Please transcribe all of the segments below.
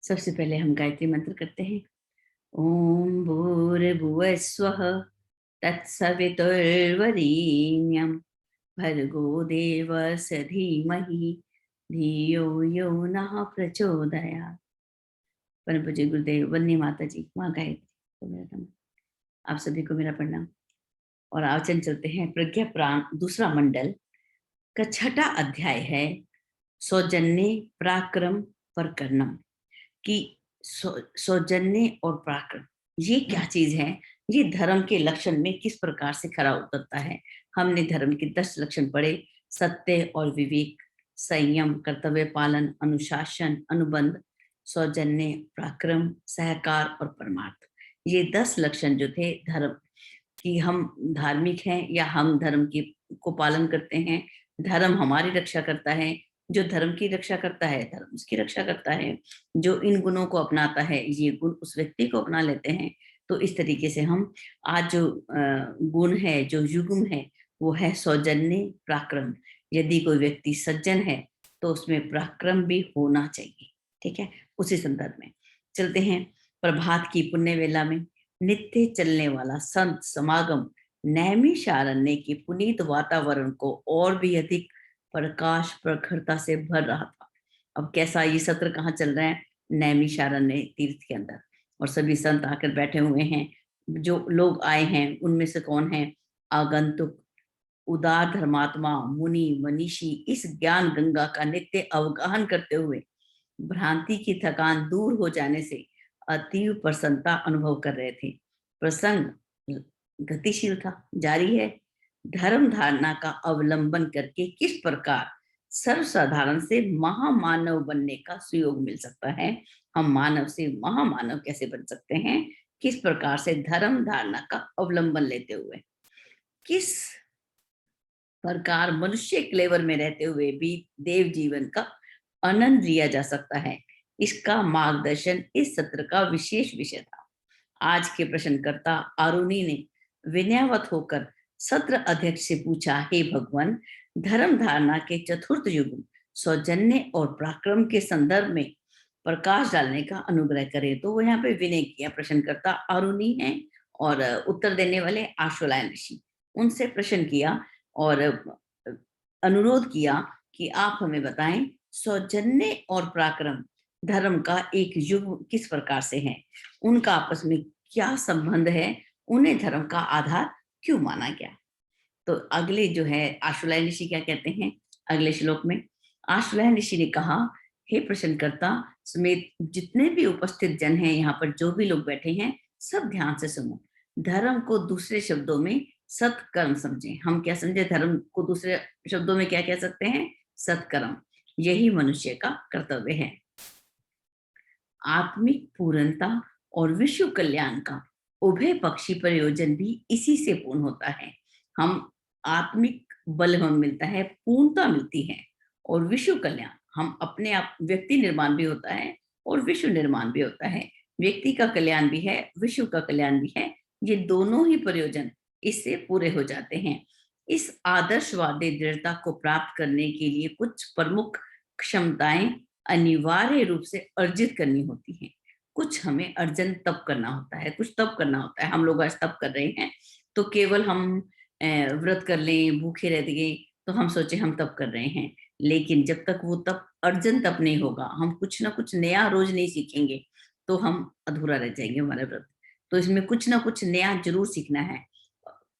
सबसे पहले हम गायत्री मंत्र करते हैं। ओम भूर्भुवः स्वः तत्सवितुर्वरेण्यं भर्गो देवस्य धीमहि धियो यो नः प्रचोदयात्। परम पूज्य गुरुदेव, वंदे माता जी, माँ गायत्री को मेरा नमन। आप सभी को मेरा प्रणाम। और आचरण चलते हैं। प्रज्ञा प्राण दूसरा मंडल का छठा अध्याय है सौजन्य पराक्रम परकर्णम कि सौजन्य और पराक्रम ये क्या चीज है। ये धर्म के लक्षण में किस प्रकार से खरा उतरता है। हमने धर्म के 10 लक्षण पढ़े। सत्य और विवेक, संयम, कर्तव्य पालन, अनुशासन, अनुबंध, सौजन्य, पराक्रम, सहकार और परमार्थ। ये 10 लक्षण जो थे धर्म कि हम धार्मिक हैं या हम धर्म की को पालन करते हैं। धर्म हमारी रक्षा करता है। जो धर्म की रक्षा करता है धर्म उसकी रक्षा करता है। जो इन गुणों को अपनाता है ये गुण उस व्यक्ति को अपना लेते हैं। तो इस तरीके से हम आज जो गुण है, जो युग्म है, वो है सौजन्य पराक्रम। यदि कोई व्यक्ति सज्जन है तो उसमें पराक्रम भी होना चाहिए। ठीक है, उसी संदर्भ में चलते हैं। प्रभात की पुण्य वेला में नित्य चलने वाला संत समागम नैमिषारण्य के पुनीत वातावरण को और भी अधिक प्रकाश प्रखरता से भर रहा था। अब कैसा ये सत्र कहाँ चल रहा है? नैमिषारण्य तीर्थ के अंदर, और सभी संत आकर बैठे हुए हैं। जो लोग आए हैं उनमें से कौन है? आगंतुक, उदार धर्मात्मा, मुनि, मनीषी इस ज्ञान गंगा का नित्य अवगाहन करते हुए भ्रांति की थकान दूर हो जाने से अतीव प्रसन्नता अनुभव कर रहे थे। प्रसंग गतिशील था, जारी है। धर्म धारणा का अवलंबन करके किस प्रकार सर्वसाधारण से महामानव बनने का सुयोग मिल सकता है। हम मानव से महामानव कैसे बन सकते हैं? किस प्रकार से धर्म धारणा का अवलंबन लेते हुए किस प्रकार मनुष्य क्लेवर में रहते हुए भी देव जीवन का आनंद लिया जा सकता है। इसका मार्गदर्शन इस सत्र का विशेष विषय था। आज के प्रश्नकर्ता आरुणि ने विनयवत होकर सत्र अध्यक्ष से पूछा, हे भगवान, धर्म धारणा के चतुर्थ युग सौजन्य और पराक्रम के संदर्भ में प्रकाश डालने का अनुग्रह करें। तो वो यहाँ पे विनय किया। प्रश्नकर्ता आरुणि है और उत्तर देने वाले आश्वलायन ऋषि। उनसे प्रश्न किया और अनुरोध किया कि आप हमें बताएं सौजन्य और पराक्रम धर्म का एक युग किस प्रकार से है, उनका आपस में क्या संबंध है, उन्हें धर्म का आधार क्यों माना गया। तो अगले जो है आश्वलायन ऋषि क्या कहते हैं अगले श्लोक में? आश्वलायन ऋषि ने कहा, हे प्रश्नकर्ता समेत जितने भी उपस्थित जन हैं, यहाँ पर जो भी लोग बैठे हैं, सब ध्यान से सुनो। धर्म को दूसरे शब्दों में सत्कर्म समझें। हम क्या समझे धर्म को? दूसरे शब्दों में क्या कह सकते हैं? सत्कर्म। यही मनुष्य का कर्तव्य है। आत्मिक पूर्णता और विश्व कल्याण का उभय पक्षी प्रयोजन भी इसी से पूर्ण होता है। हम आत्मिक बल हमें मिलता है, पूर्णता मिलती है, और विश्व कल्याण हम अपने आप व्यक्ति निर्माण भी होता है और विश्व निर्माण भी होता है। व्यक्ति का कल्याण भी है, विश्व का कल्याण भी है। ये दोनों ही प्रयोजन इससे पूरे हो जाते हैं। इस आदर्शवादी दृढ़ता को प्राप्त करने के लिए कुछ प्रमुख क्षमताएं अनिवार्य रूप से अर्जित करनी होती हैं। कुछ हमें अर्जन तब करना होता है, कुछ तब करना होता है। हम लोग आज तब कर रहे हैं तो केवल हम व्रत कर लें, भूखे रह गए तो हम सोचे हम तब कर रहे हैं। लेकिन जब तक वो तब अर्जन तब नहीं होगा, हम कुछ ना कुछ नया रोज नहीं सीखेंगे तो हम अधूरा रह जाएंगे हमारा व्रत। तो इसमें कुछ ना कुछ नया जरूर सीखना है,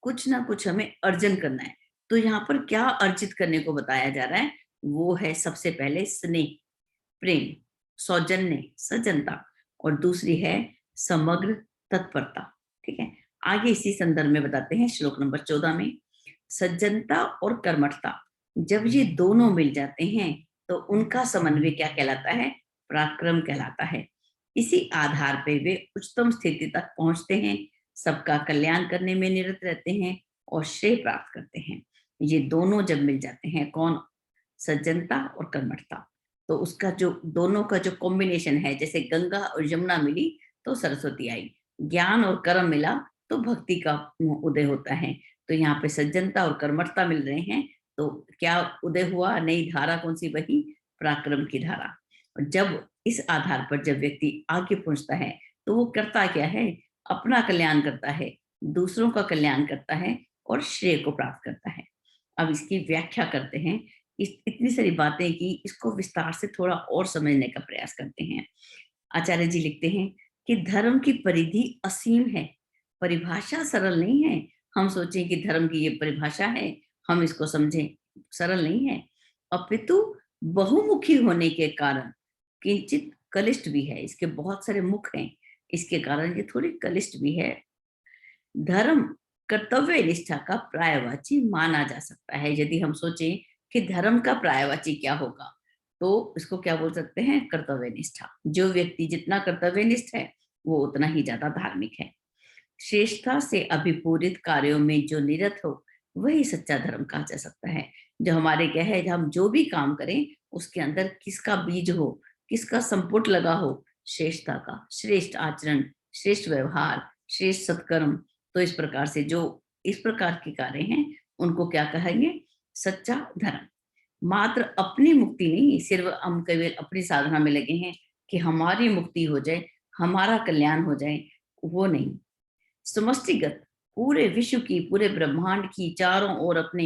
कुछ ना कुछ हमें अर्जन करना है। तो यहाँ पर क्या अर्जित करने को बताया जा रहा है? वो है सबसे पहले स्नेह, प्रेम, सौजन्य, सजनता, और दूसरी है समग्र तत्परता। ठीक है, आगे इसी संदर्भ में बताते हैं श्लोक नंबर 14 में। सज्जनता और कर्मठता जब ये दोनों मिल जाते हैं तो उनका समन्वय क्या कहलाता है? पराक्रम कहलाता है। इसी आधार पे वे उच्चतम स्थिति तक पहुंचते हैं, सबका कल्याण करने में निरत रहते हैं और श्रेय प्राप्त करते हैं। ये दोनों जब मिल जाते हैं, कौन? सज्जनता और कर्मठता। तो उसका जो दोनों का जो कॉम्बिनेशन है, जैसे गंगा और यमुना मिली तो सरस्वती आई, ज्ञान और कर्म मिला तो भक्ति का उदय होता है। तो यहाँ पे सज्जनता और कर्मठता मिल रहे हैं तो क्या उदय हुआ? नई धारा कौन सी बही? पराक्रम की धारा। और जब इस आधार पर जब व्यक्ति आगे पहुंचता है तो वो करता क्या है, अपना कल्याण करता है, दूसरों का कल्याण करता है और श्रेय को प्राप्त करता है। अब इसकी व्याख्या करते हैं। इतनी सारी बातें की, इसको विस्तार से थोड़ा और समझने का प्रयास करते हैं। आचार्य जी लिखते हैं कि धर्म की परिधि असीम है, परिभाषा सरल नहीं है। हम सोचें कि धर्म की ये परिभाषा है, हम इसको समझें, सरल नहीं है। अपितु बहुमुखी होने के कारण किंचित कलिष्ठ भी है। इसके बहुत सारे मुख हैं, इसके कारण ये थोड़ी कलिष्ठ भी है। धर्म कर्तव्य निष्ठा का पर्यायवाची माना जा सकता है। यदि हम सोचें कि धर्म का पर्यायवाची क्या होगा, तो इसको क्या बोल सकते हैं, कर्तव्य निष्ठा। जो व्यक्ति जितना कर्तव्यनिष्ठ है वो उतना ही ज्यादा धार्मिक है। श्रेष्ठता से अभिपूरित कार्यों में जो निरत हो वही सच्चा धर्म कहा जा सकता है। जो हमारे क्या है, हम जो भी काम करें उसके अंदर किसका बीज हो, किसका संपुट लगा हो, श्रेष्ठता का, श्रेष्ठ आचरण, श्रेष्ठ व्यवहार, श्रेष्ठ सत्कर्म। तो इस प्रकार से जो इस प्रकार के कार्य हैं उनको क्या कहेंगे, सच्चा धर्म। मात्र अपनी मुक्ति नहीं, सिर्फ हम केवल अपनी साधना में लगे हैं कि हमारी मुक्ति हो जाए, हमारा कल्याण हो जाए, वो नहीं। समष्टिगत पूरे विश्व की, पूरे ब्रह्मांड की, चारों ओर अपने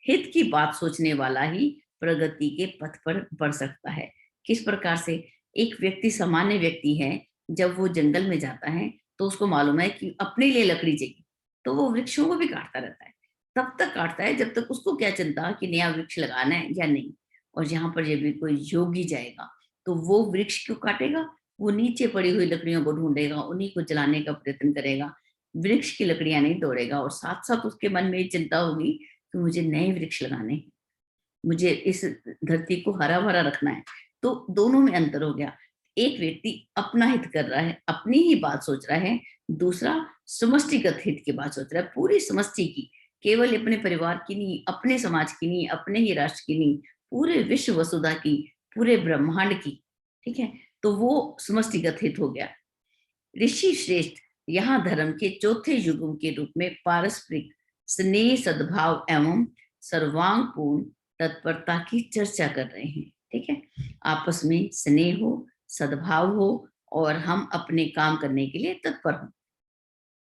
हित की बात सोचने वाला ही प्रगति के पथ पर बढ़ सकता है। किस प्रकार से, एक व्यक्ति, सामान्य व्यक्ति है, जब वो जंगल में जाता है तो उसको मालूम है कि अपने लिए लकड़ी चाहिए, तो वो वृक्षों को भी काटता रहता है। तब तक काटता है जब तक उसको क्या चिंता कि नया वृक्ष लगाना है या नहीं। और यहाँ पर जब भी कोई योगी जाएगा तो वो वृक्ष क्यों काटेगा, वो नीचे पड़ी हुई लकड़ियों को ढूंढेगा, उन्हीं को जलाने का प्रयत्न करेगा, वृक्ष की लकड़ियां नहीं तोड़ेगा। और साथ साथ उसके मन में ये चिंता होगी कि मुझे नए वृक्ष लगाने हैं, मुझे इस धरती को हरा भरा रखना है। तो दोनों में अंतर हो गया। एक व्यक्ति अपना हित कर रहा है, अपनी ही बात सोच रहा है, दूसरा समष्टिगत हित की बात सोच रहा है, पूरी समष्टि की, केवल अपने परिवार की नहीं, अपने समाज की नहीं, अपने ही राष्ट्र की नहीं, पूरे विश्व वसुधा की, पूरे ब्रह्मांड की। ठीक है, तो वो समष्टिगत हित हो गया। ऋषि श्रेष्ठ यहाँ धर्म के चौथे युग के रूप में पारस्परिक स्नेह, सद्भाव एवं सर्वांग पूर्ण तत्परता की चर्चा कर रहे हैं। ठीक है, आपस में स्नेह हो, सद्भाव हो और हम अपने काम करने के लिए तत्पर हो।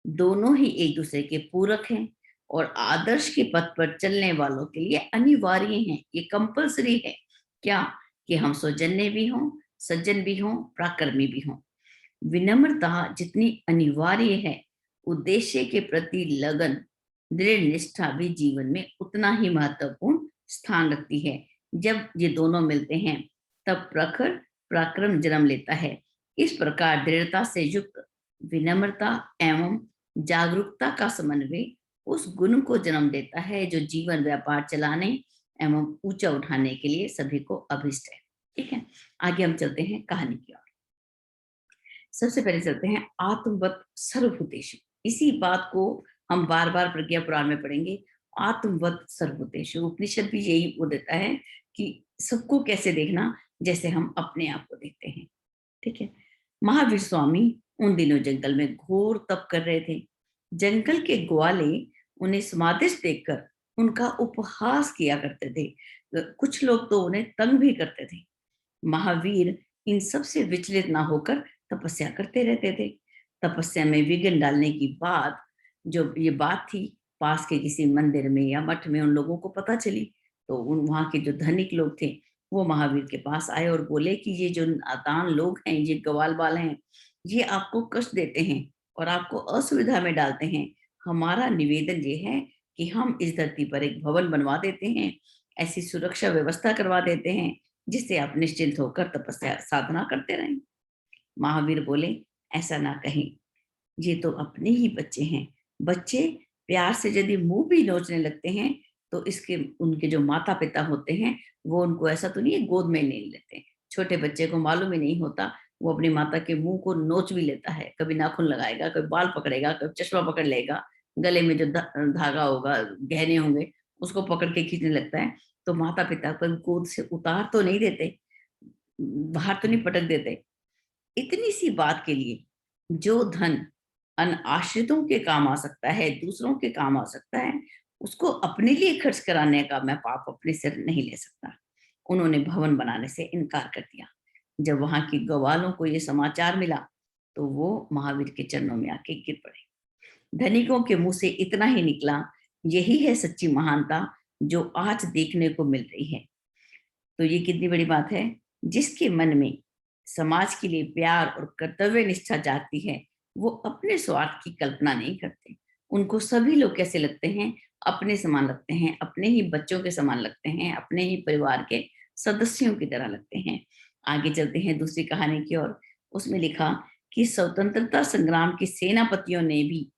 दोनों ही एक दूसरे के पूरक हैं और आदर्श के पथ पर चलने वालों के लिए अनिवार्य हैं। ये कंपलसरी है क्या, कि हम सौजन्य भी हों, सज्जन भी हों, प्राक्रमी भी हों। विनम्रता जितनी अनिवार्य है, उद्देश्य के प्रति लगन, दृढ़ निष्ठा भी जीवन में उतना ही महत्वपूर्ण स्थान रखती है। जब ये दोनों मिलते हैं तब प्रखर पराक्रम जन्म लेता है। इस प्रकार दृढ़ता से युक्त विनम्रता एवं जागरूकता का समन्वय उस गुण को जन्म देता है जो जीवन व्यापार चलाने एवं ऊंचा उठाने के लिए सभी को अभिष्ट है। ठीक है, आगे हम चलते हैं कहानी की ओर। सबसे पहले चलते हैं आत्मवत सर्वभूतेषु। इसी बात को हम बार बार प्रज्ञा पुराण में पढ़ेंगे। आत्मवत सर्वभूतेषु, उपनिषद भी यही वो देता है कि सबको कैसे देखना, जैसे हम अपने आप को देखते हैं। ठीक है, महावीर स्वामी उन दिनों जंगल में घोर तप कर रहे थे। जंगल के ग्वाले उन्हें समाधिस्थ देखकर उनका उपहास किया करते थे। कुछ लोग तो उन्हें तंग भी करते थे। महावीर इन सब से विचलित ना होकर तपस्या करते रहते थे। तपस्या में विघ्न डालने की बात, जो ये बात थी, पास के किसी मंदिर में या मठ में उन लोगों को पता चली। तो उन वहाँ के जो धनिक लोग थे वो महावीर के पास आए और बोले कि ये जो नादान लोग हैं, ये ग्वाल बाल हैं, ये आपको कष्ट देते हैं और आपको असुविधा में डालते हैं। हमारा निवेदन ये है कि हम इस धरती पर एक भवन बनवा देते हैं, ऐसी सुरक्षा व्यवस्था करवा देते हैं जिससे आप निश्चिंत होकर तपस्या साधना करते रहें। महावीर बोले, ऐसा ना कहें, ये तो अपने ही बच्चे हैं। बच्चे प्यार से यदि मुंह भी नोचने लगते हैं तो इसके उनके जो माता पिता होते हैं वो उनको ऐसा तो नहीं है गोद में नहीं लेते। छोटे बच्चे को मालूम ही नहीं होता, वो अपनी माता के मुंह को नोच भी लेता है, कभी नाखून लगाएगा, कभी बाल पकड़ेगा, कभी चश्मा पकड़ लेगा, गले में जो धागा होगा, गहने होंगे, उसको पकड़ के खींचने लगता है। तो माता पिता को गोद से उतार तो नहीं देते, बाहर तो नहीं पटक देते। इतनी सी बात के लिए जो धन अन आश्रितों के काम आ सकता है, दूसरों के काम आ सकता है, उसको अपने लिए खर्च कराने का मैं पाप अपने सिर नहीं ले सकता। उन्होंने भवन बनाने से इनकार कर दिया। जब वहां के ग्वालों को ये समाचार मिला तो वो महावीर के चरणों में आके गिर पड़े। धनिकों के मुंह से इतना ही निकला, यही है सच्ची महानता जो आज देखने को मिल रही है। तो ये कितनी बड़ी बात है। जिसके मन में समाज के लिए प्यार और कर्तव्य निष्ठा जागती है, वो अपने स्वार्थ की कल्पना नहीं करते। उनको सभी लोग कैसे लगते हैं? अपने समान लगते हैं, अपने ही बच्चों के समान लगते हैं, अपने ही परिवार के सदस्यों की तरह लगते हैं। आगे चलते हैं दूसरी कहानी की ओर। उसमें लिखा कि स्वतंत्रता संग्राम के सेनापतियों ने भी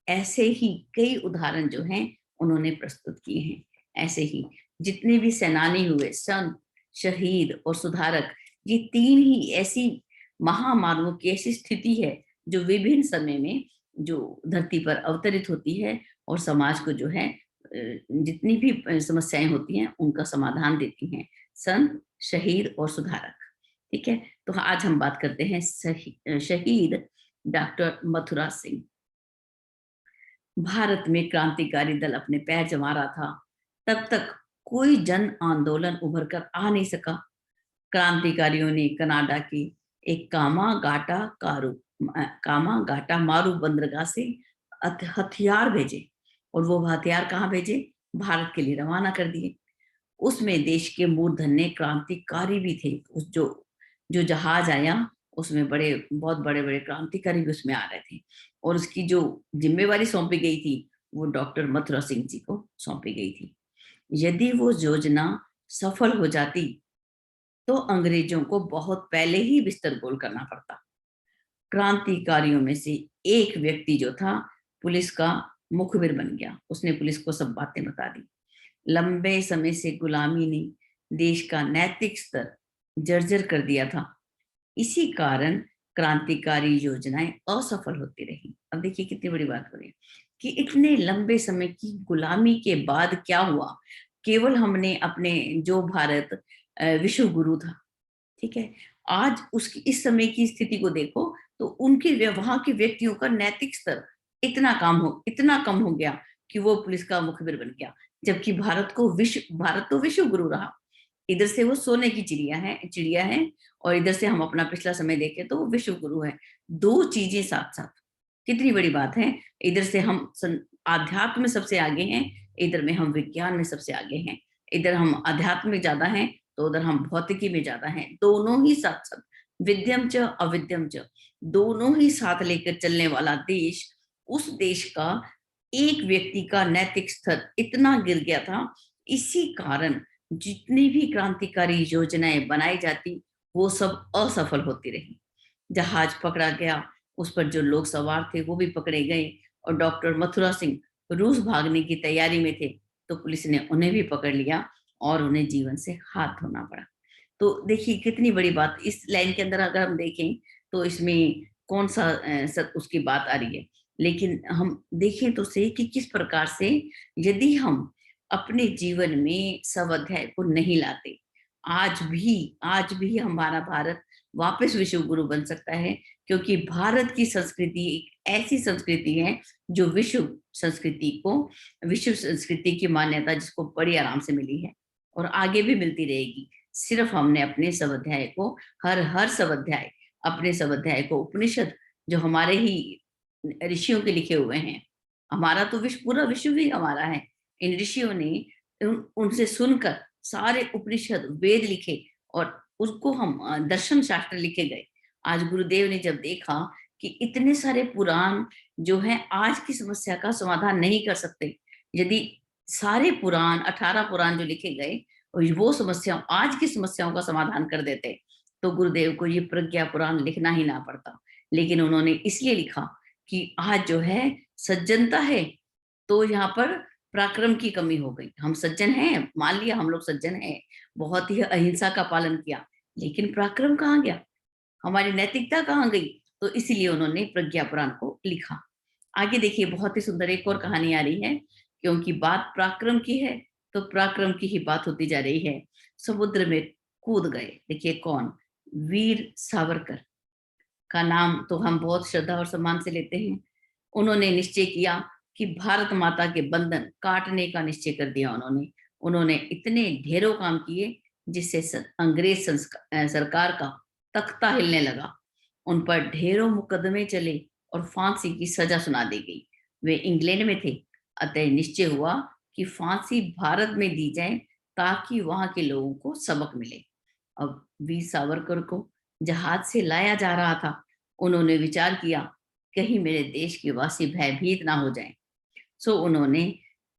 ऐसे ही कई उदाहरण जो हैं उन्होंने प्रस्तुत किए हैं। ऐसे ही जितने भी सेनानी हुए, संत, शहीद और सुधारक, ये तीन ही ऐसी महामानवों की ऐसी स्थिति है जो विभिन्न समय में जो धरती पर अवतरित होती है और समाज को जो है जितनी भी समस्याएं होती हैं उनका समाधान देती हैं। संत, शहीद और सुधारक। ठीक है, तो आज हम बात करते हैं शहीद डॉक्टर मथुरा सिंह। भारत में क्रांतिकारी दल अपने पैर जमा रहा था, तब तक कोई जन आंदोलन उभर कर आ नहीं सका। क्रांतिकारियों ने कनाडा के एक कामा गाटा मारू बंदरगाह से हथियार भेजे, और वो हथियार कहाँ भेजे? भारत के लिए रवाना कर दिए। उसमें देश के मूर्धन्य क्रांतिकारी भी थे। उस जो जो जहाज आया उसमें बहुत बड़े बड़े क्रांतिकारी भी उसमें आ रहे थे, और उसकी जो जिम्मेवारी सौंपी गई थी वो डॉक्टर मथुरा सिंह जी को सौंपी गई थी। यदि वो योजना सफल हो जाती तो अंग्रेजों को बहुत पहले ही बिस्तर गोल करना पड़ता। क्रांतिकारियों में से एक व्यक्ति जो था, पुलिस का मुखबिर बन गया। उसने पुलिस को सब बातें बता दी। लंबे समय से गुलामी ने देश का नैतिक स्तर जर्जर कर दिया था। इसी कारण क्रांतिकारी योजनाएं असफल होती रही। अब देखिए कितनी बड़ी बात हो रही है कि इतने लंबे समय की गुलामी के बाद क्या हुआ? केवल हमने अपने जो भारत विश्व गुरु था, ठीक है, आज उसकी इस समय की स्थिति को देखो तो उनके वहां के व्यक्तियों का नैतिक स्तर इतना कम हो गया कि वो पुलिस का मुखबिर बन गया। जबकि भारत तो विश्व गुरु रहा। इधर से वो सोने की चिड़िया है और इधर से हम अपना पिछला समय देखें तो वो विश्व गुरु है। दो चीजें साथ साथ, कितनी बड़ी बात है। इधर से हम आध्यात्म में सबसे आगे हैं, इधर में हम विज्ञान में सबसे आगे हैं। इधर हम अध्यात्म में ज्यादा हैं तो उधर हम भौतिकी में ज्यादा हैं। दोनों ही साथ साथ, विद्यम च अविद्यम च, दोनों ही साथ लेकर चलने वाला देश, उस देश का एक व्यक्ति का नैतिक स्तर इतना गिर गया था। इसी कारण जितनी भी क्रांतिकारी योजनाएं बनाई जाती वो सब असफल होती रही। जहाज पकड़ा गया, उस पर जो लोग सवार थे वो भी पकड़े गए, और डॉक्टर मथुरा सिंह रूस भागने की तैयारी में थे तो पुलिस ने उन्हें भी पकड़ लिया और उन्हें जीवन से हाथ धोना पड़ा। तो देखिए कितनी बड़ी बात इस लाइन के अंदर अगर हम देखें तो इसमें कौन सा उसकी बात आ रही है। लेकिन हम देखें तो सही कि किस प्रकार से यदि हम अपने जीवन में स्वाध्याय को नहीं लाते, आज भी हमारा भारत वापस विश्व गुरु बन सकता है। क्योंकि भारत की संस्कृति एक ऐसी संस्कृति है जो विश्व संस्कृति की मान्यता जिसको बड़ी आराम से मिली है और आगे भी मिलती रहेगी। सिर्फ हमने अपने स्वाध्याय को हर स्वाध्याय अपने स्वाध्याय को उपनिषद जो हमारे ही ऋषियों के लिखे हुए हैं, हमारा तो पूरा विश्व भी हमारा है। इन ऋषियों ने उनसे सुनकर सारे उपनिषद वेद लिखे और उसको हम दर्शन शास्त्र लिखे गए। आज गुरुदेव ने जब देखा कि इतने सारे पुराण जो हैं आज की समस्या का समाधान नहीं कर सकते, यदि सारे पुराण 18 पुराण जो लिखे गए और वो आज की समस्याओं का समाधान कर देते तो गुरुदेव को ये प्रज्ञा पुराण लिखना ही ना पड़ता। लेकिन उन्होंने इसलिए लिखा कि आज जो है सज्जनता है तो यहाँ पर पराक्रम की कमी हो गई। हम सज्जन हैं, मान लिया हम लोग सज्जन हैं, बहुत ही अहिंसा का पालन किया, लेकिन पराक्रम कहाँ गया, हमारी नैतिकता कहाँ गई? तो इसीलिए उन्होंने प्रज्ञा पुराण को लिखा। आगे देखिए बहुत ही सुंदर एक और कहानी आ रही है। क्योंकि बात पराक्रम की है तो पराक्रम की ही बात होती जा रही है। समुद्र में कूद गए, देखिए कौन? वीर सावरकर का नाम तो हम बहुत श्रद्धा और सम्मान से लेते हैं। उन्होंने निश्चय किया कि भारत माता के बंधन काटने का निश्चय कर दिया। उन्होंने इतने ढेरों काम किए जिससे अंग्रेज सरकार का तख्ता हिलने लगा। उन पर ढेरों मुकदमे चले और फांसी की सजा सुना दी गई। वे इंग्लैंड में थे, अतः निश्चय हुआ कि फांसी भारत में दी जाए ताकि वहां के लोगों को सबक मिले। अब वीर सावरकर को जहाज से लाया जा रहा था। उन्होंने विचार किया, कहीं मेरे देश के वासी भयभीत ना हो जाएं। सो उन्होंने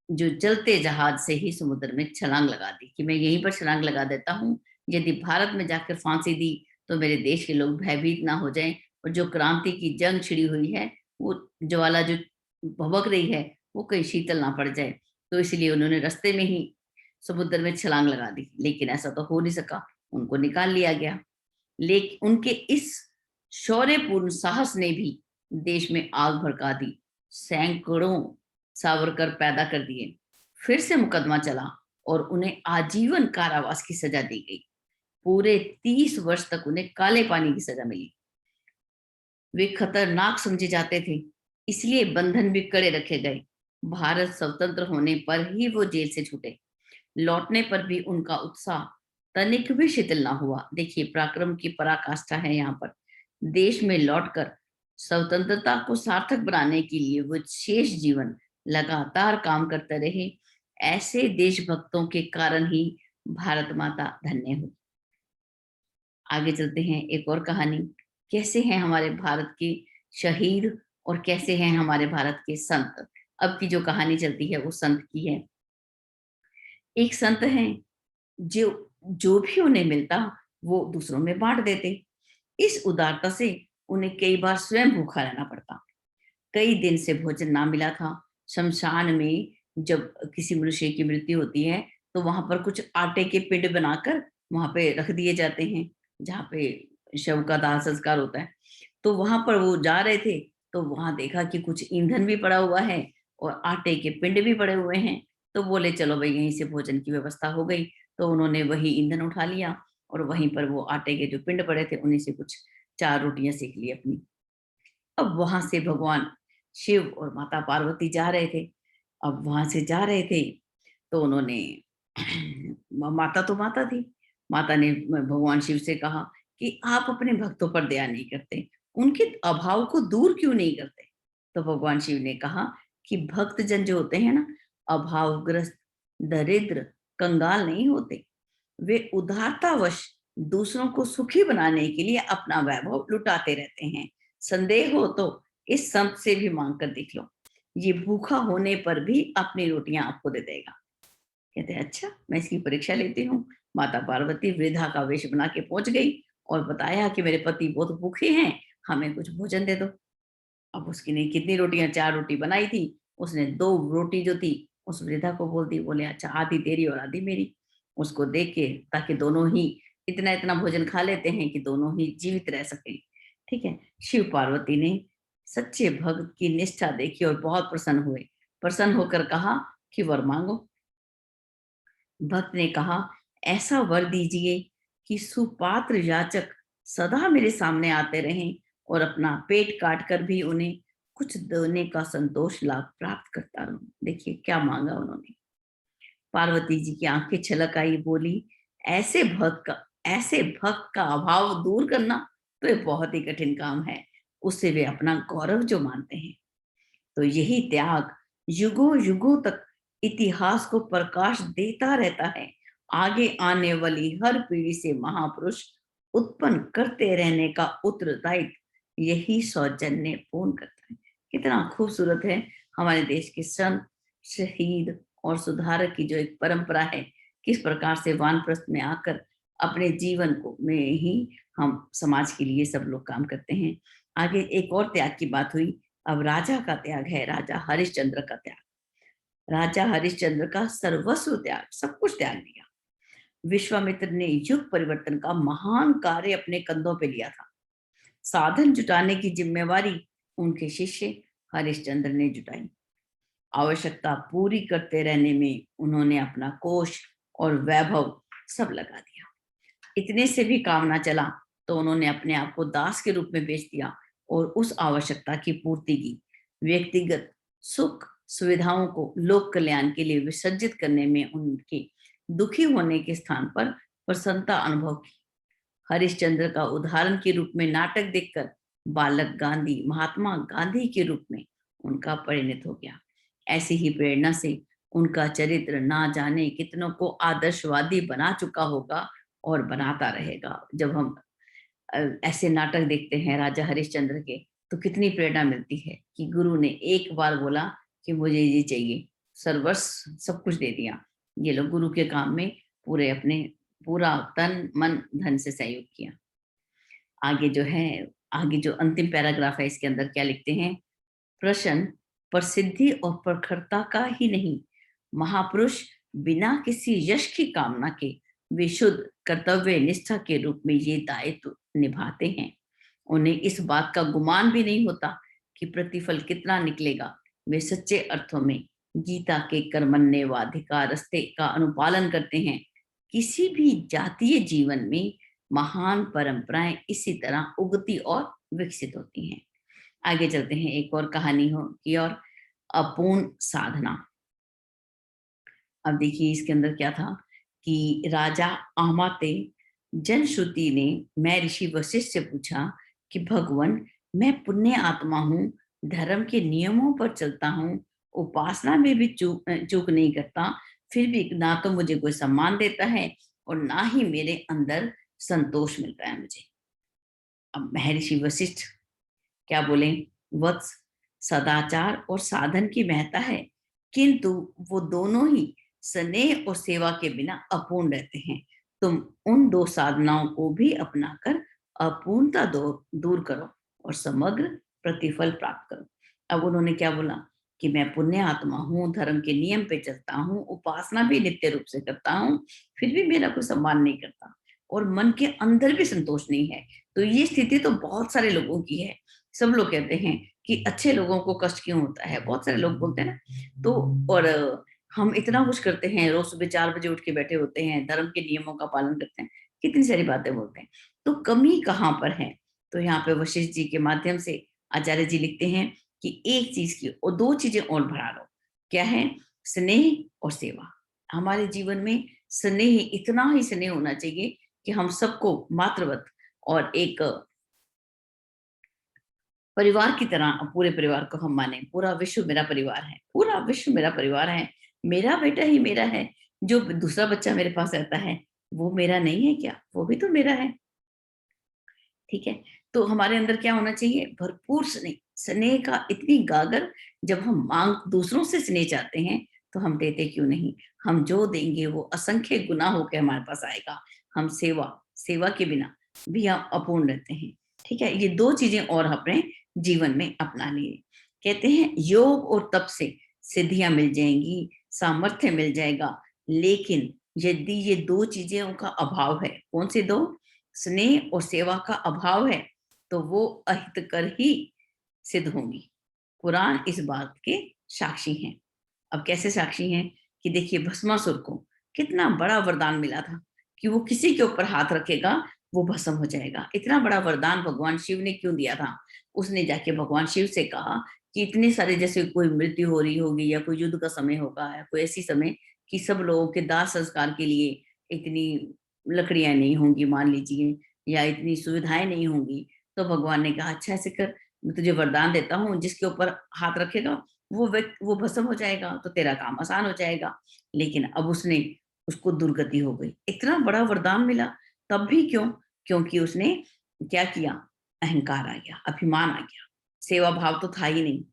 जो चलते जहाज से ही समुद्र में छलांग लगा दी कि मैं यहीं पर छलांग लगा देता हूँ। यदि भारत में जाकर फांसी दी तो मेरे देश के लोग भयभीत ना हो जाएं और जो क्रांति की जंग छिड़ी हुई है, वो ज्वाला जो भभक रही है, वो कहीं शीतल ना पड़ जाए। तो इसलिए उन्होंने रास्ते में ही समुद्र में छलांग लगा दी, लेकिन ऐसा तो हो नहीं सका। उनको निकाल लिया गया। लेकिन उनके इस शौर्यपूर्ण साहस ने भी देश में आग भड़का दी। सैकड़ों सावरकर पैदा कर दिए। फिर से मुकदमा चला और उन्हें आजीवन कारावास की सजा दी गई। पूरे 30 वर्ष तक उन्हें काले पानी की सजा मिली। वे खतरनाक समझे जाते थे, इसलिए बंधन भी कड़े रखे गए। भारत स्वतंत्र होने पर ही वो जेल से छूटे। लौटने पर भी उनका उत्साह तनिक भी शिथिल ना हुआ। देखिए, पराक्रम की पराकाष्ठा है यहाँ पर। देश में लौटकर स्वतंत्रता को सार्थक बनाने के लिए वो शेष जीवन लगातार काम करते रहे। ऐसे देशभक्तों के कारण ही भारत माता धन्य हुई। आगे चलते हैं, एक और कहानी। कैसे हैं हमारे भारत के शहीद और कैसे हैं हमारे भारत के संत। अब की जो कहानी चलती है वो संत की है। एक संत हैं जो जो भी उन्हें मिलता वो दूसरों में बांट देते। इस उदारता से उन्हें कई बार स्वयं भूखा रहना पड़ता। कई दिन से भोजन ना मिला था। शमशान में जब किसी मनुष्य की मृत्यु होती है तो वहां पर कुछ आटे के पिंड बनाकर वहां पे रख दिए जाते हैं, जहाँ पे शव का दाह संस्कार होता है। तो वहां पर वो जा रहे थे तो वहां देखा कि कुछ ईंधन भी पड़ा हुआ है और आटे के पिंड भी पड़े हुए हैं। तो बोले चलो भाई, यहीं से भोजन की व्यवस्था हो गई। तो उन्होंने वही ईंधन उठा लिया और वहीं पर वो आटे के जो पिंड पड़े थे उन्हीं से कुछ 4 रोटियां सेक ली अपनी। अब वहां से भगवान शिव और माता पार्वती जा रहे थे। अब वहां से जा रहे थे तो उन्होंने माता तो माता थी। माता ने भगवान शिव से कहा कि आप अपने भक्तों पर दया नहीं करते, उनके अभाव को दूर क्यों नहीं करते। तो भगवान शिव ने कहा कि भक्त जन जो होते हैं ना, अभावग्रस्त, दरिद्र, कंगाल नहीं होते। वे उदारतावश दूसरों को सुखी बनाने के लिए अपना वैभव लुटाते रहते हैं। संदेह हो तो इस संत से भी मांग कर देख लो, ये भूखा होने पर भी अपनी रोटियां आपको दे देगा। कहते हैं अच्छा, मैं इसकी परीक्षा लेती हूँ। माता पार्वती वृद्धा का वेश बना के पहुंच गई और बताया कि मेरे पति बहुत भूखे हैं, हमें कुछ भोजन दे दो। अब उसकी ने कितनी रोटियां, 4 रोटी बनाई थी। उसने 2 रोटी जो थी उस वृद्धा को बोल दी। बोले अच्छा, आधी तेरी और आधी मेरी। उसको दे के, ताकि दोनों ही इतना इतना भोजन खा लेते हैं कि दोनों ही जीवित रह सके। ठीक है। शिव पार्वती ने सच्चे भक्त की निष्ठा देखी और बहुत प्रसन्न हुए। प्रसन्न होकर कहा कि वर मांगो। भक्त ने कहा, ऐसा वर दीजिए कि सुपात्र याचक सदा मेरे सामने आते रहें और अपना पेट काट कर भी उन्हें कुछ देने का संतोष लाभ प्राप्त करता रहूं। देखिए क्या मांगा उन्होंने। पार्वती जी की आंखें छलक आई। बोली, ऐसे भक्त का अभाव दूर करना तो ये बहुत ही कठिन काम है। उससे वे अपना गौरव जो मानते हैं। तो यही त्याग युगों युगों तक इतिहास को प्रकाश देता रहता है। आगे आने वाली हर पीढ़ी से महापुरुष उत्पन्न करते रहने का उत्तरदायित्व यही सौजन्य पूर्ण करता है। कितना खूबसूरत है हमारे देश के संत, शहीद और सुधारक की जो एक परंपरा है। किस प्रकार से वानप्रस्थ में आकर अपने जीवन को में ही हम समाज के लिए सब लोग काम करते हैं। आगे एक और त्याग की बात हुई। अब राजा का त्याग है, राजा हरिश्चंद्र का त्याग। राजा हरिश्चंद्र का सर्वस्व त्याग, सब कुछ त्याग दिया। विश्वामित्र ने युग परिवर्तन का महान कार्य अपने कंधों पे लिया था। साधन जुटाने की जिम्मेवारी उनके शिष्य हरिश्चंद्र ने जुटाई। आवश्यकता पूरी करते रहने में उन्होंने अपना कोष और वैभव सब लगा दिया। इतने से भी काम ना चला तो उन्होंने अपने आप को दास के रूप में बेच दिया और उस आवश्यकता की पूर्ति की। व्यक्तिगत सुख सुविधाओं को लोक कल्याण के लिए विसर्जित करने में उनके दुखी होने के स्थान पर प्रसन्नता अनुभव की। हरिश्चंद्र का उदाहरण के रूप में नाटक देखकर बालक गांधी महात्मा गांधी के रूप में उनका परिणत हो गया। ऐसी ही प्रेरणा से उनका चरित्र ना जाने कितनों को आदर्शवादी बना चुका होगा और बनाता रहेगा। जब हम ऐसे नाटक देखते हैं राजा हरिश्चंद्र के, तो कितनी प्रेरणा मिलती है कि गुरु ने एक बार बोला कि मुझे ये चाहिए, सर्वस्व सब कुछ दे दिया। ये लोग गुरु के काम में पूरे अपने पूरा तन मन धन से सहयोग किया। आगे जो है, आगे जो अंतिम पैराग्राफ है इसके अंदर क्या लिखते हैं, प्रश्न प्रसिद्धि और प्रखरता का ही नहीं, महापुरुष बिना किसी यश की कामना के विशुद्ध कर्तव्य निष्ठा के रूप में ये दायित्व निभाते हैं। उन्हें इस बात का गुमान भी नहीं होता कि प्रतिफल कितना निकलेगा। वे सच्चे अर्थों में गीता के कर्मण्येवाधिकार रास्ते का अनुपालन करते हैं। किसी भी जातीय जीवन में महान परंपराएं इसी तरह उगती और विकसित होती हैं। आगे चलते हैं, एक और कहानी हो की और, अपूर्ण साधना। अब देखिए इसके अंदर क्या था कि राजा आमाते जनश्रुति ने मैं ऋषि वशिष्ठ से पूछा कि भगवान, मैं पुण्य आत्मा हूँ, धर्म के नियमों पर चलता हूँ, उपासना में भी चूक नहीं करता, फिर भी ना तो मुझे कोई सम्मान देता है और ना ही मेरे अंदर संतोष मिलता है मुझे। अब महर्षि वशिष्ठ क्या बोले, वत्स, सदाचार और साधन की महत्ता है, किंतु वो दोनों ही स्नेह और सेवा के बिना अपूर्ण रहते हैं। तुम उन दो साधनाओं को भी अपनाकर अपूर्णता दूर करो और समग्र प्रतिफल प्राप्त करो। अब उन्होंने क्या बोला कि मैं पुण्य आत्मा हूँ, धर्म के नियम पे चलता हूँ, उपासना भी नित्य रूप से करता हूँ, फिर भी मेरा कोई सम्मान नहीं करता और मन के अंदर भी संतोष नहीं है। तो ये स्थिति तो बहुत सारे लोगों की है। सब लोग कहते हैं कि अच्छे लोगों को कष्ट क्यों होता है, बहुत सारे लोग बोलते हैं ना। तो और हम इतना कुछ करते हैं, रोज सुबह 4 बजे उठ के बैठे होते हैं, धर्म के नियमों का पालन करते हैं, कितनी सारी बातें बोलते हैं, तो कमी कहाँ पर है। तो यहाँ पे वशिष्ठ जी के माध्यम से आचार्य जी लिखते हैं कि एक चीज की और दो चीजें और बढ़ा लो। क्या है, स्नेह और सेवा। हमारे जीवन में स्नेह, इतना ही स्नेह होना चाहिए कि हम सबको मातृवत और एक परिवार की तरह, पूरे परिवार को हम माने, पूरा विश्व मेरा परिवार है, पूरा विश्व मेरा परिवार है, मेरा बेटा ही मेरा है। जो दूसरा बच्चा मेरे पास रहता है वो मेरा नहीं है क्या, वो भी तो मेरा है। ठीक है, तो हमारे अंदर क्या होना चाहिए, भरपूर स्नेह। स्नेह का इतनी गागर, जब हम मांग दूसरों से स्नेह चाहते हैं तो हम देते क्यों नहीं। हम जो देंगे वो असंख्य गुना होकर हमारे पास आएगा। हम सेवा, सेवा के बिना भी हम अपूर्ण रहते हैं। ठीक है, ये दो चीजें और अपने जीवन में अपना लिए। कहते हैं योग और तप से सिद्धियां मिल जाएंगी, सामर्थ्य मिल जाएगा, लेकिन यदि ये दो चीजों का अभाव है, कौन सी दो, स्नेह और सेवा का अभाव है, तो वो अहितकर ही सिद्ध होंगी। कुरान इस बात के साक्षी हैं। अब कैसे साक्षी हैं कि देखिए भस्मासुर को कितना बड़ा वरदान मिला था कि वो किसी के ऊपर हाथ रखेगा वो भस्म हो जाएगा। इतना बड़ा वरदान भगवान शिव ने क्यों दिया था। उसने जाके भगवान शिव से कहा कि इतने सारे, जैसे कोई मृत्यु हो रही होगी या कोई युद्ध का समय होगा या कोई ऐसी समय कि सब लोगों के दाह संस्कार के लिए इतनी लकड़ियां नहीं होंगी मान लीजिए, या इतनी सुविधाएं नहीं होंगी, तो भगवान ने कहा अच्छा ऐसे कर, मैं तुझे वरदान देता हूँ, जिसके ऊपर हाथ रखेगा वो व्यक्ति वो भस्म हो जाएगा, तो तेरा काम आसान हो जाएगा। लेकिन अब उसने, उसको दुर्गति हो गई, इतना बड़ा वरदान मिला तब भी क्यों, क्योंकि उसने क्या किया, अहंकार आ गया, अभिमान आ गया, सेवा भाव तो था ही नहीं।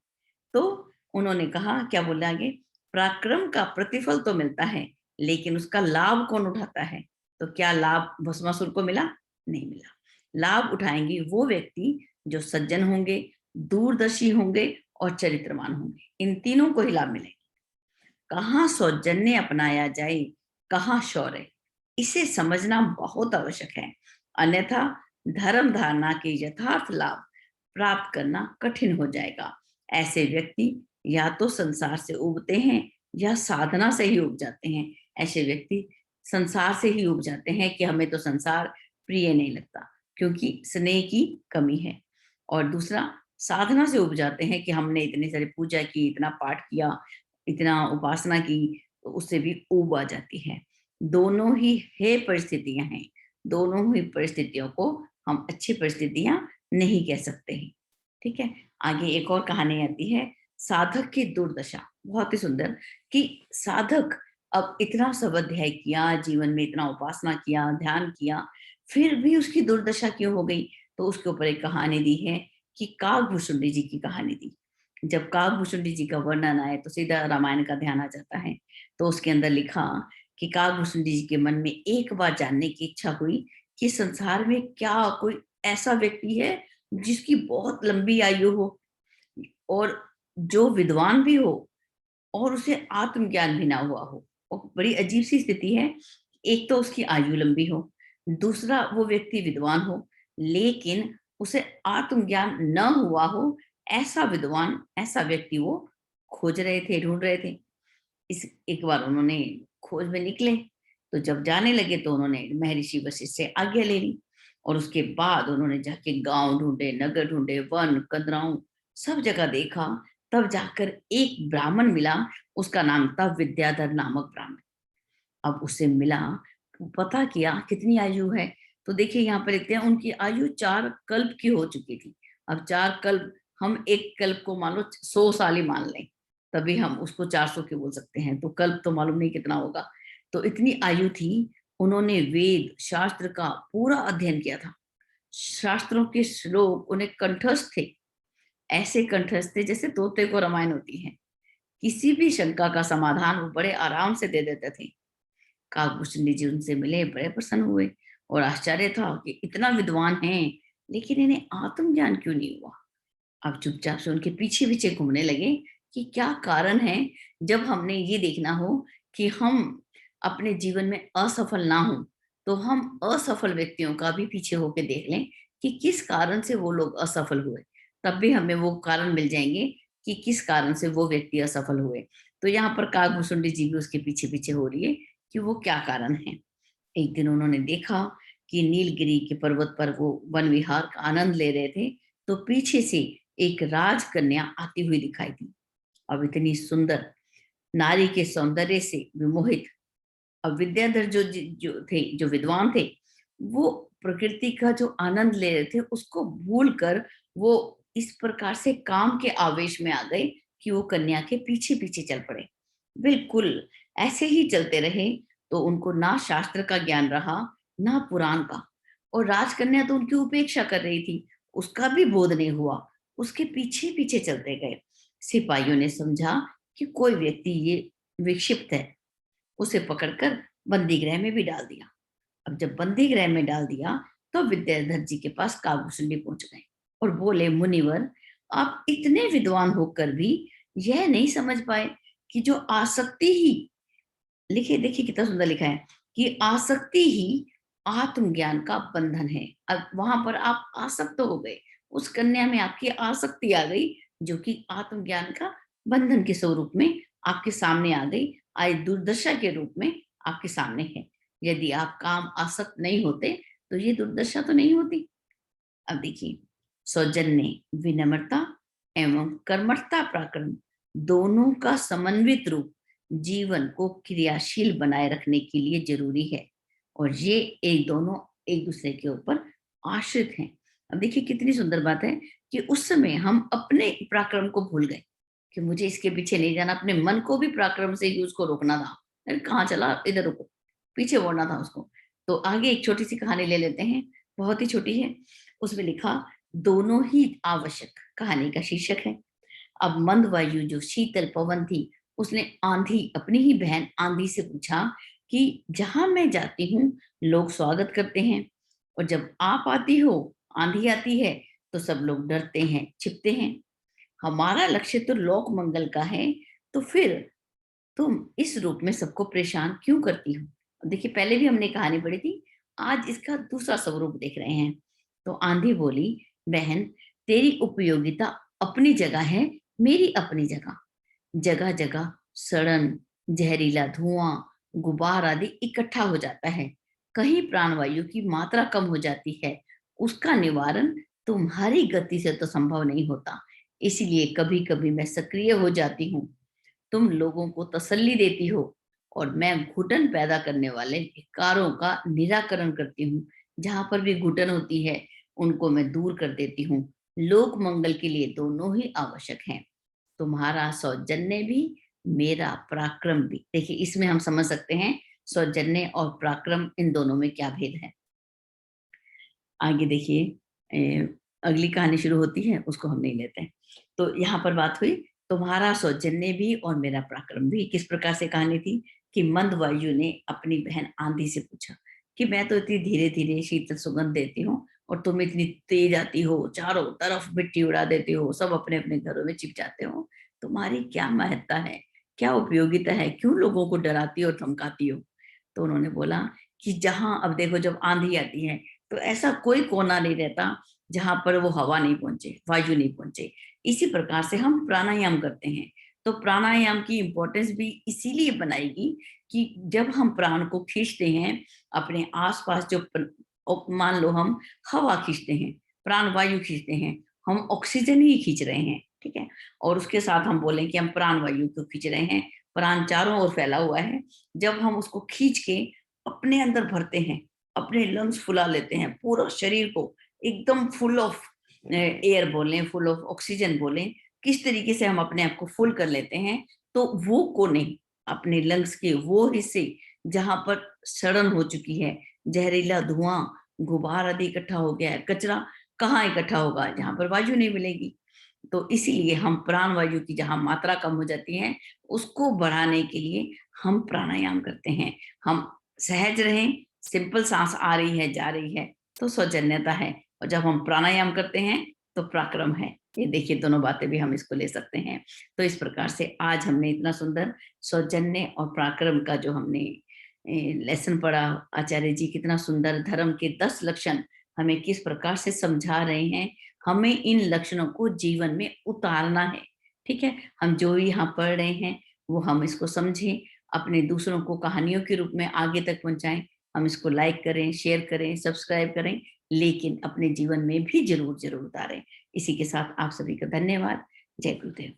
तो उन्होंने कहा, क्या बोला आगे, पराक्रम का प्रतिफल तो मिलता है लेकिन उसका लाभ कौन उठाता है। तो क्या लाभ भस्मासुर को मिला, नहीं मिला। लाभ उठाएंगे वो व्यक्ति जो सज्जन होंगे, दूरदर्शी होंगे और चरित्रवान होंगे, इन तीनों को ही लाभ मिलेगा। कहाँ सौजन्य अपनाया जाए, कहाँ शौर्य, इसे समझना बहुत आवश्यक है, अन्यथा धर्म धारणा के यथार्थ लाभ प्राप्त करना कठिन हो जाएगा। ऐसे व्यक्ति या तो संसार से उबते हैं या साधना से ही उब जाते हैं। ऐसे व्यक्ति संसार से ही उब जाते हैं कि हमें तो संसार प्रिय नहीं लगता क्योंकि स्नेह की कमी है, और दूसरा साधना से उब जाते हैं कि हमने इतनी सारी पूजा की, इतना पाठ किया, इतना उपासना की, तो उससे भी ऊब आ जाती है। दोनों ही हे परिस्थितियां हैं, दोनों ही परिस्थितियों को हम अच्छी परिस्थितियां नहीं कह सकते हैं। ठीक है, आगे एक और कहानी आती है, साधक की दुर्दशा। बहुत ही सुंदर कि साधक अब इतना सब अध्याय किया, जीवन में इतना उपासना किया, ध्यान किया, फिर भी उसकी दुर्दशा क्यों हो गई? तो उसके ऊपर एक कहानी दी है कि काकभूषुंडी जी की कहानी दी। जब काकभूषुंडी जी का वर्णन आए तो सीधा रामायण का ध्यान आ जाता है। तो उसके अंदर लिखा कि काकभूषुंडी जी के मन में एक बार जानने की इच्छा हुई कि संसार में क्या कोई ऐसा व्यक्ति है जिसकी बहुत लंबी आयु हो और जो विद्वान भी हो और उसे आत्मज्ञान भी ना हुआ हो। और बड़ी अजीब सी स्थिति है, एक तो उसकी आयु लंबी हो, दूसरा वो व्यक्ति विद्वान हो, लेकिन उसे आत्मज्ञान न हुआ हो, ऐसा विद्वान, ऐसा व्यक्ति वो खोज रहे थे, ढूंढ रहे थे। इस एक बार उन्होंने खोज में निकले, तो जब जाने लगे तो उन्होंने महर्षि वशिष्ठ से आज्ञा ले ली और उसके बाद उन्होंने जाके गांव ढूंढे, नगर ढूंढे, वन, कदराऊ सब जगह देखा, तब जाकर एक ब्राह्मण मिला, उसका नाम था विद्याधर नामक ब्राह्मण। अब उससे मिला, पता किया कितनी आयु है, तो देखिए यहाँ पर लिखते हैं उनकी आयु 4 कल्प की हो चुकी थी। अब 4 कल्प, हम एक कल्प को मान लो 100 साल ही मान लें, तभी हम उसको 400 के बोल सकते हैं, तो कल्प तो मालूम नहीं कितना होगा। तो इतनी आयु थी, उन्होंने वेद शास्त्र का पूरा अध्ययन किया था, शास्त्रों के श्लोक उन्हें कंठस्थ थे, ऐसे कंठस्थ थे जैसे तोते को रामायण होती है। किसी भी शंका का समाधान वो बड़े आराम से दे देते थे। काकभूषुंडी जी उनसे मिले, बड़े प्रसन्न हुए और आश्चर्य था कि इतना विद्वान है, लेकिन इन्हें आत्मज्ञान क्यों नहीं हुआ? अब चुपचाप से उनके पीछे पीछे घूमने लगे कि क्या कारण है। जब हमने ये देखना हो कि हम अपने जीवन में असफल ना हो, तो हम असफल व्यक्तियों का भी पीछे होके देख लें कि किस कारण से वो लोग असफल हुए, तब भी हमें वो कारण मिल जाएंगे कि किस कारण से वो व्यक्ति असफल हुए। तो यहाँ पर काकभूषुंडी जी भी उसके पीछे पीछे हो रही है कि वो क्या कारण है। एक दिन उन्होंने देखा कि नीलगिरी के पर्वत पर वो वन विहार का आनंद ले रहे थे, तो पीछे से एक राजकन्या आती हुई दिखाई दी। अब इतनी सुंदर, नारी के सौंदर्य से विमोहित, अब विद्याधर जो थे, जो विद्वान थे, वो प्रकृति का जो आनंद ले रहे थे उसको भूल कर वो इस प्रकार से काम के आवेश में आ गए कि वो कन्या के पीछे पीछे चल पड़े। बिल्कुल ऐसे ही चलते रहे, तो उनको ना शास्त्र का ज्ञान रहा, ना पुराण का, और राजकन्या तो उनकी उपेक्षा कर रही थी, उसका भी बोध नहीं हुआ, उसके पीछे पीछे चलते गए। सिपाहियों ने समझा कि कोई व्यक्ति ये विक्षिप्त है, उसे पकड़कर बंदी गृह में भी डाल दिया। अब जब बंदी गृह में डाल दिया, तो विद्याधर जी के पास काकभूषुंडी पहुंच गए और बोले, मुनिवर, आप इतने विद्वान होकर भी यह नहीं समझ पाए कि जो आसक्ति ही, लिखिए देखिए कितना सुंदर लिखा है कि आसक्ति ही आत्मज्ञान का बंधन है। अब वहां पर आप आसक्त हो गए, उस कन्या में आपकी आसक्ति आ गई, जो कि आत्मज्ञान का बंधन के स्वरूप में आपके सामने आ गई, आज दुर्दशा के रूप में आपके सामने है। यदि आप काम आसक्त नहीं होते तो ये दुर्दशा तो नहीं होती। अब देखिए, सौजन्य, विनम्रता एवं कर्मठता पराक्रम दोनों का समन्वित रूप जीवन को क्रियाशील बनाए रखने के लिए जरूरी है, और ये एक दोनों एक दूसरे के ऊपर आश्रित हैं। अब देखिए कितनी सुंदर बात है कि उस समय हम अपने पराक्रम को भूल गए कि मुझे इसके पीछे नहीं जाना, अपने मन को भी पराक्रम से ही उसको रोकना था। अरे कहाँ चला, इधर रुको, पीछे बोलना था उसको। तो आगे एक छोटी सी कहानी ले लेते हैं, बहुत ही छोटी है। उसमें लिखा, दोनों ही आवश्यक, कहानी का शीर्षक है। अब मंद वायु जो शीतल पवन थी, उसने आंधी, अपनी ही बहन आंधी से पूछा कि जहां मैं जाती हूँ लोग स्वागत करते हैं, और जब आप आती हो, आंधी आती है, तो सब लोग डरते हैं, छिपते हैं। हमारा लक्ष्य तो लोक मंगल का है, तो फिर तुम इस रूप में सबको परेशान क्यों करती हो? देखिए पहले भी हमने कहानी पढ़ी थी, आज इसका दूसरा स्वरूप देख रहे हैं। तो आंधी बोली, बहन, तेरी उपयोगिता अपनी जगह है, मेरी अपनी जगह। जगह जगह सड़न, जहरीला धुआं, गुबार आदि इकट्ठा हो जाता है, कहीं प्राणवायु की मात्रा कम हो जाती है, उसका निवारण तुम्हारी गति से तो संभव नहीं होता, इसलिए कभी कभी मैं सक्रिय हो जाती हूँ, तुम लोगों को तसल्ली देती हो, और मैं घुटन पैदा करने वाले विकारों का निराकरण करती हूँ, जहाँ पर भी घुटन होती है उनको मैं दूर कर देती हूँ। लोक मंगल के लिए दोनों ही आवश्यक हैं। तुम्हारा सौजन्य भी, मेरा पराक्रम भी। देखिए इसमें हम समझ सकते हैं सौजन्य और पराक्रम इन दोनों में क्या भेद है। आगे देखिए अगली कहानी शुरू होती है, उसको हम नहीं लेते हैं। तो यहाँ पर बात हुई तुम्हारा सौजन्य भी और मेरा पराक्रम भी। किस प्रकार से कहानी थी कि मंद वायु ने अपनी बहन आंधी से पूछा कि मैं तो इतनी धीरे धीरे शीतल सुगंध देती हूँ और तुम इतनी तेज आती हो, चारों तरफ मिट्टी उड़ा देती हो, सब अपने अपने घरों में छिप जाते हो, तुम्हारी क्या महत्ता है, क्या उपयोगिता है, क्यों लोगों को डराती और धमकाती हो। तो उन्होंने बोला कि जहां अब देखो जब आंधी आती है तो ऐसा कोई कोना नहीं रहता जहां पर वो हवा नहीं पहुंचे, वायु नहीं पहुंचे। इसी प्रकार से हम प्राणायाम करते हैं। तो प्राणायाम की इंपॉर्टेंस भी इसीलिए बनाएगी कि जब हम प्राण को खींचते हैं अपने आसपास जो मान लो हम हवा खींचते हैं, प्राण वायु खींचते हैं, हम ऑक्सीजन ही खींच रहे हैं, ठीक है। और उसके साथ हम बोलें कि हम प्राण वायु को खींच रहे हैं, प्राण चारों ओर फैला हुआ है। जब हम उसको खींच के अपने अंदर भरते हैं, अपने लंग्स फुला लेते हैं, पूरा शरीर को एकदम फुल ऑफ एयर बोलें, फुल ऑफ ऑक्सीजन बोलें, किस तरीके से हम अपने आप को फुल कर लेते हैं, तो वो कोने अपने लंग्स के वो हिस्से जहां पर सड़न हो चुकी है, जहरीला धुआं, गुबार आदि इकट्ठा हो गया है, कचरा कहाँ इकट्ठा होगा, जहां पर वायु नहीं मिलेगी। तो इसीलिए हम प्राण वायु की जहां मात्रा कम हो जाती है उसको बढ़ाने के लिए हम प्राणायाम करते हैं। हम सहज रहें, सिंपल सांस आ रही है जा रही है तो सौजन्यता है, और जब हम प्राणायाम करते हैं तो पराक्रम है। ये देखिए दोनों बातें भी हम इसको ले सकते हैं। तो इस प्रकार से आज हमने इतना सुंदर सौजन्य और पराक्रम का जो हमने लेसन पढ़ा, आचार्य जी कितना सुंदर धर्म के 10 लक्षण हमें किस प्रकार से समझा रहे हैं। हमें इन लक्षणों को जीवन में उतारना है, ठीक है। हम जो यहाँ पढ़ रहे हैं वो हम इसको समझें, अपने दूसरों को कहानियों के रूप में आगे तक पहुंचाएं। हम इसको लाइक करें, शेयर करें, सब्सक्राइब करें, लेकिन अपने जीवन में भी जरूर जरूर उतारें। इसी के साथ आप सभी का धन्यवाद। जय गुरुदेव।